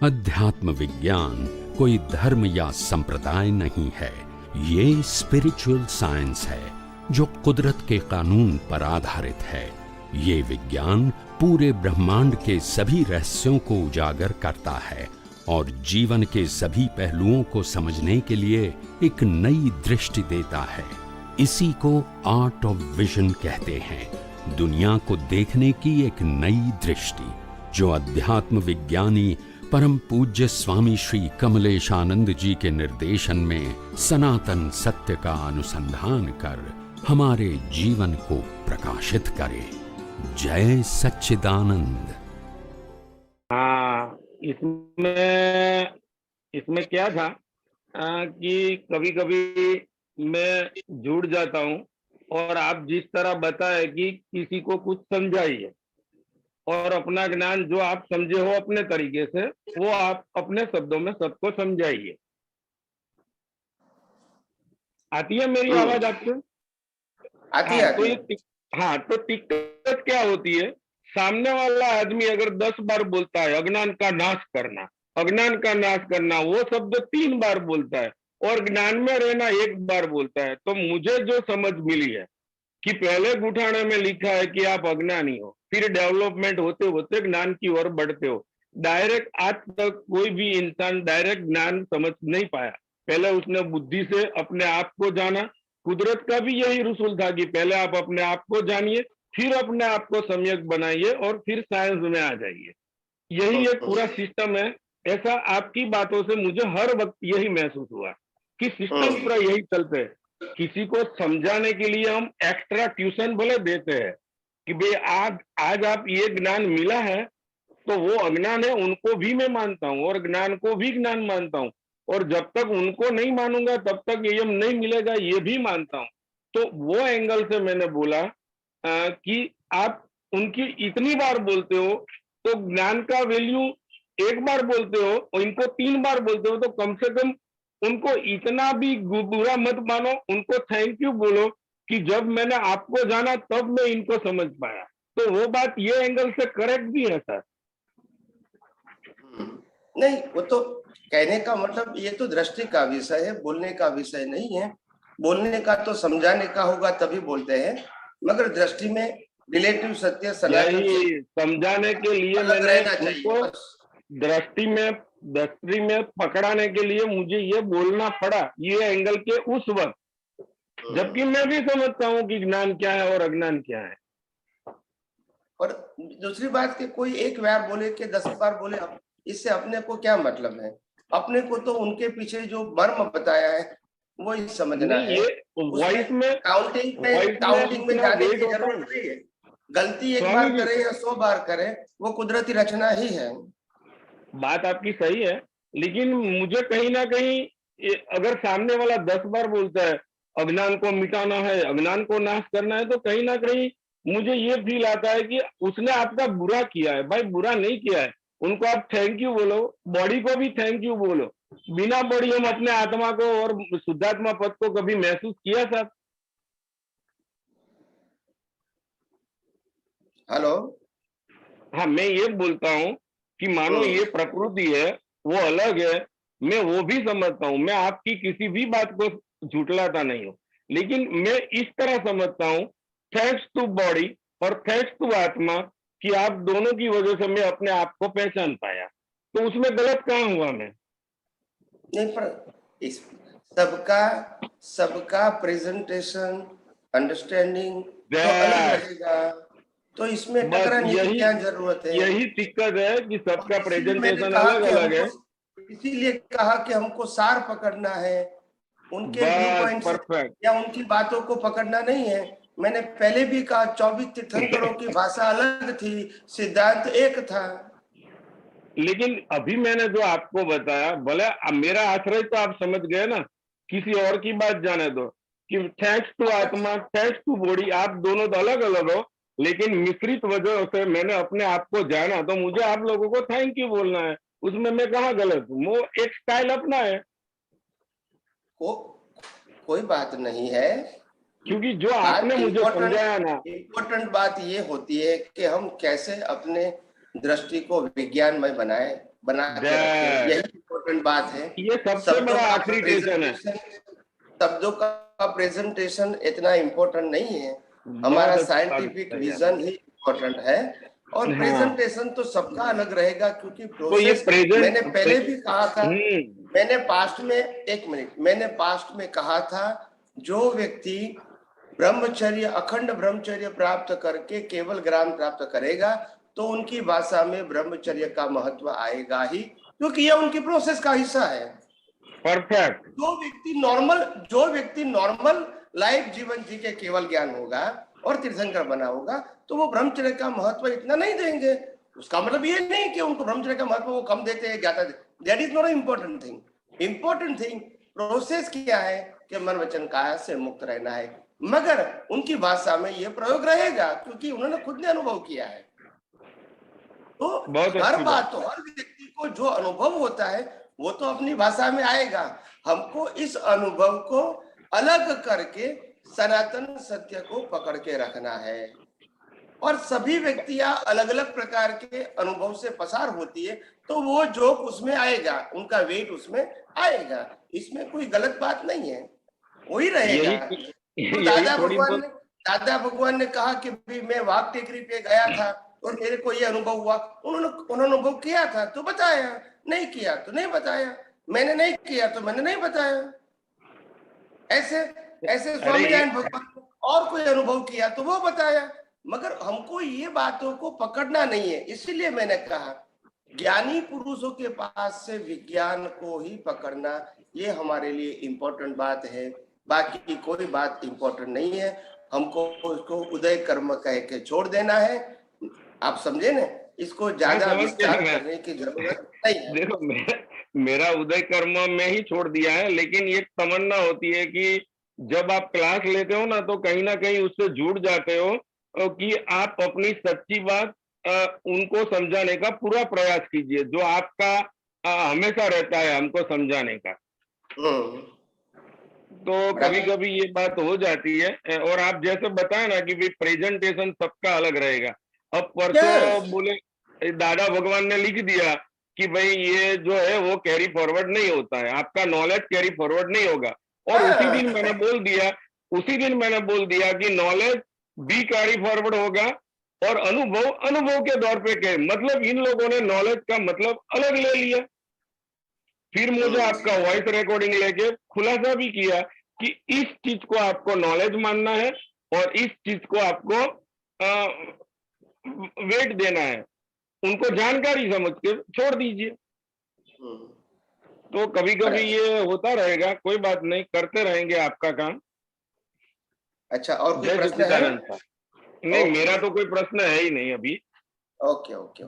अध्यात्म विज्ञान कोई धर्म या संप्रदाय नहीं है, ये स्पिरिचुअल साइंस है जो कुदरत के कानून पर आधारित है। ये विज्ञान पूरे ब्रह्मांड के सभी रहस्यों को उजागर करता है और जीवन के सभी पहलुओं को समझने के लिए एक नई दृष्टि देता है। इसी को आर्ट ऑफ विजन कहते हैं, दुनिया को देखने की एक नई दृष्टि, जो अध्यात्म विज्ञानी परम पूज्य स्वामी श्री कमलेशानंद जी के निर्देशन में सनातन सत्य का अनुसंधान कर हमारे जीवन को प्रकाशित करे। जय सच्चिदानंद। हाँ, इसमें क्या था कि कभी कभी मैं जुड़ जाता हूँ और आप जिस तरह बताए कि किसी को कुछ समझाइए और अपना ज्ञान जो आप समझे हो अपने तरीके से वो आप अपने शब्दों में सबको समझाइए। आती है मेरी आवाज आपको? आती है। तो दिक्कत क्या होती है, सामने वाला आदमी अगर 10 बार बोलता है अज्ञान का नाश करना, अज्ञान का नाश करना, वो शब्द 3 बार बोलता है और ज्ञान में रहना 1 बार बोलता है, तो मुझे जो समझ मिली है कि पहले गुठाने में लिखा है कि आप अज्ञानी हो, फिर डेवलपमेंट होते होते ज्ञान की ओर बढ़ते हो। डायरेक्ट आज तक कोई भी इंसान डायरेक्ट ज्ञान समझ नहीं पाया। पहले उसने बुद्धि से अपने आप को जाना। कुदरत का भी यही रूल था कि पहले आप अपने आप को जानिए, फिर अपने आप को सम्यक बनाइए और फिर साइंस में आ जाइए। यही एक पूरा सिस्टम है। ऐसा आपकी बातों से मुझे हर वक्त यही महसूस हुआ कि सिस्टम पूरा यही चलते है। किसी को समझाने के लिए हम एक्स्ट्रा ट्यूशन भले देते हैं कि भाई आज आप ये ज्ञान मिला है तो वो अज्ञान है, उनको भी मैं मानता हूँ और ज्ञान को भी ज्ञान मानता हूँ, और जब तक उनको नहीं मानूंगा तब तक ये नहीं मिलेगा ये भी मानता हूँ। तो वो एंगल से मैंने बोला कि आप उनकी इतनी बार बोलते हो तो ज्ञान का वैल्यू 1 बार बोलते हो और इनको 3 बार बोलते हो, तो कम से कम उनको इतना भी बुरा मत मानो, उनको थैंक यू बोलो कि जब मैंने आपको जाना तब मैं इनको समझ पाया। तो वो बात ये एंगल से करेक्ट भी है सर। नहीं, वो तो कहने का मतलब ये तो दृष्टि का विषय है, बोलने का विषय नहीं है। बोलने का तो समझाने का होगा तभी बोलते हैं, मगर दृष्टि में रिलेटिव सत्य सनातन समझाने के लिए मैंने उनको दृष्टि में पकड़ाने के लिए मुझे ये बोलना पड़ा ये एंगल के उस वक्त, जबकि मैं भी समझता हूँ कि ज्ञान क्या है और अज्ञान क्या है। और दूसरी बात कि कोई एक बार बोले कि 10 बार बोले, इससे अपने को क्या मतलब है? अपने को तो उनके पीछे जो मर्म बताया है वो ही समझना है। वॉइस में काउंटिंग में जाने की जरूरत नहीं है। गलती 1 बार करे या 100 बार करे, वो कुदरती रचना ही है। बात आपकी सही है, लेकिन मुझे कहीं ना कहीं अगर सामने वाला 10 बार बोलता है अज्ञान को मिटाना है, अज्ञान को नाश करना है, तो कहीं ना कहीं मुझे ये फील आता है कि उसने आपका बुरा किया है। भाई बुरा नहीं किया है, उनको आप थैंक यू बोलो, बॉडी को भी थैंक यू बोलो। बिना बॉडी हम अपने आत्मा को और शुद्धात्मा पद को कभी महसूस किया साहब? हेलो, हाँ, मैं ये बोलता हूँ कि मानो ये प्रकृति है, वो अलग है, मैं वो भी समझता हूँ, मैं आपकी किसी भी बात को झुटलाता नहीं हूँ, लेकिन मैं इस तरह समझता हूँ थैंक्स टू बॉडी और थैंक्स टू आत्मा कि आप दोनों की वजह से मैं अपने आप को पहचान पाया। तो उसमें गलत कहाँ हुआ मैं? नहीं, पर इस सबका प्रेजेंटेशन अंडरस्टैंडिंग तो अलग रहेगा, तो इसमें टकराने की क्या जरूरत है? यही दिक्कत है कि सबका प्रेजेंटेशन अलग अलग है। इसीलिए कहा कि हमको सार पकड़ना है, उनके व्यू पॉइंट या उनकी बातों को पकड़ना नहीं है। मैंने पहले भी कहा 24 तीर्थंकरों की भाषा अलग थी, सिद्धांत एक था। लेकिन अभी मैंने जो आपको बताया, भले मेरा आश्रय तो आप समझ गए ना, किसी और की बात जाने दो कि थैंक्स टू आत्मा, थैंक्स टू बॉडी, आप दोनों तो अलग अलग हो, लेकिन मिश्रित वजह से मैंने अपने आप को जाना, तो मुझे आप लोगों को थैंक यू बोलना है। उसमें मैं कहाँ गलत हूँ? वो एक स्टाइल अपना है, कोई बात नहीं है, क्योंकि जो आपने मुझे समझाया ना, इम्पोर्टेंट बात ये होती है कि हम कैसे अपने दृष्टि को विज्ञानमय बना के रखे, यही इम्पोर्टेंट बात है। ये सबसे बड़ा आखिरी टेंशन है। शब्दों का प्रेजेंटेशन इतना इम्पोर्टेंट नहीं है, हमारा साइंटिफिक विजन ही इम्पोर्टेंट है। और प्रेजेंटेशन तो सबका अलग रहेगा, क्योंकि प्रोसेस मैंने पहले भी कहा था, मैंने पास्ट में कहा था, जो व्यक्ति ब्रह्मचर्य, अखंड ब्रह्मचर्य प्राप्त करके केवल ज्ञान प्राप्त करेगा तो उनकी भाषा में ब्रह्मचर्य का महत्व आएगा ही, क्योंकि यह उनकी प्रोसेस का हिस्सा है। परफेक्ट। जो व्यक्ति नॉर्मल लाइफ जीवन जी के केवल ज्ञान होगा और तीर्थंकर बना होगा तो वो ब्रह्मचर्य का महत्व इतना नहीं देंगे। उसका मतलब ये नहीं कि उनको ब्रह्मचर्य का महत्व वो कम देते हैं, ज्यादा देते। That is not important thing. Important thing process क्या है कि मन वचन काया से मुक्त रहना है, मगर उनकी भाषा में ये प्रयोग रहेगा क्योंकि उन्होंने खुद ने अनुभव किया है। तो हर बात, तो हर व्यक्ति को जो अनुभव होता है वो तो अपनी भाषा में आएगा। हमको इस अनुभव को अलग करके सनातन सत्य को पकड़ के रखना है। और सभी व्यक्तियां अलग अलग प्रकार के अनुभव से पसार होती है, तो वो जोक उसमें आएगा, उनका वेट उसमें आएगा। इसमें कोई गलत बात नहीं है, वही रहेगा। तो दादा भगवान ने कहा कि मैं वाघ टेकरी पे गया था और मेरे को ये अनुभव हुआ। उन्होंने अनुभव किया था तो बताया, नहीं किया तो नहीं बताया, मैंने नहीं किया तो मैंने नहीं बताया। ऐसे स्वामी नारायण भगवान और कोई अनुभव किया तो वो बताया, मगर हमको ये बातों को पकड़ना नहीं है। इसीलिए मैंने कहा ज्ञानी पुरुषों के पास से विज्ञान को ही पकड़ना, ये हमारे लिए इम्पोर्टेंट बात है। बाकी कोई बात इम्पोर्टेंट नहीं है, हमको उसको उदय कर्म कह के छोड़ देना है। आप समझे ना, इसको ज्यादा विस्तार करने की जरूरत नहीं है। देखो मेरा उदय कर्म में ही छोड़ दिया है, लेकिन ये तमन्ना होती है कि जब आप क्लास लेते हो ना तो कहीं ना कहीं उससे जुड़ जाते हो कि आप अपनी सच्ची बात उनको समझाने का पूरा प्रयास कीजिए, जो आपका हमेशा रहता है हमको समझाने का। तो कभी कभी ये बात हो जाती है। और आप जैसे बताए ना कि भाई प्रेजेंटेशन सबका अलग रहेगा। अब परसों बोले दादा भगवान ने लिख दिया कि भाई ये जो है वो कैरी फॉरवर्ड नहीं होता है, आपका नॉलेज कैरी फॉरवर्ड नहीं होगा। और उसी दिन मैंने बोल दिया कि नॉलेज भी कैरी फॉरवर्ड होगा और अनुभव के दौर पे के, मतलब इन लोगों ने नॉलेज का मतलब अलग ले लिया। फिर मुझे आपका वॉइस रिकॉर्डिंग लेके खुलासा भी किया कि इस चीज को आपको नॉलेज मानना है और इस चीज को आपको वेट देना है, उनको जानकारी समझ के छोड़ दीजिए। तो कभी कभी ये होता रहेगा, कोई बात नहीं, करते रहेंगे आपका काम। अच्छा, और कोई प्रश्न है? नहीं, मेरा तो कोई प्रश्न है ही नहीं अभी। ओके।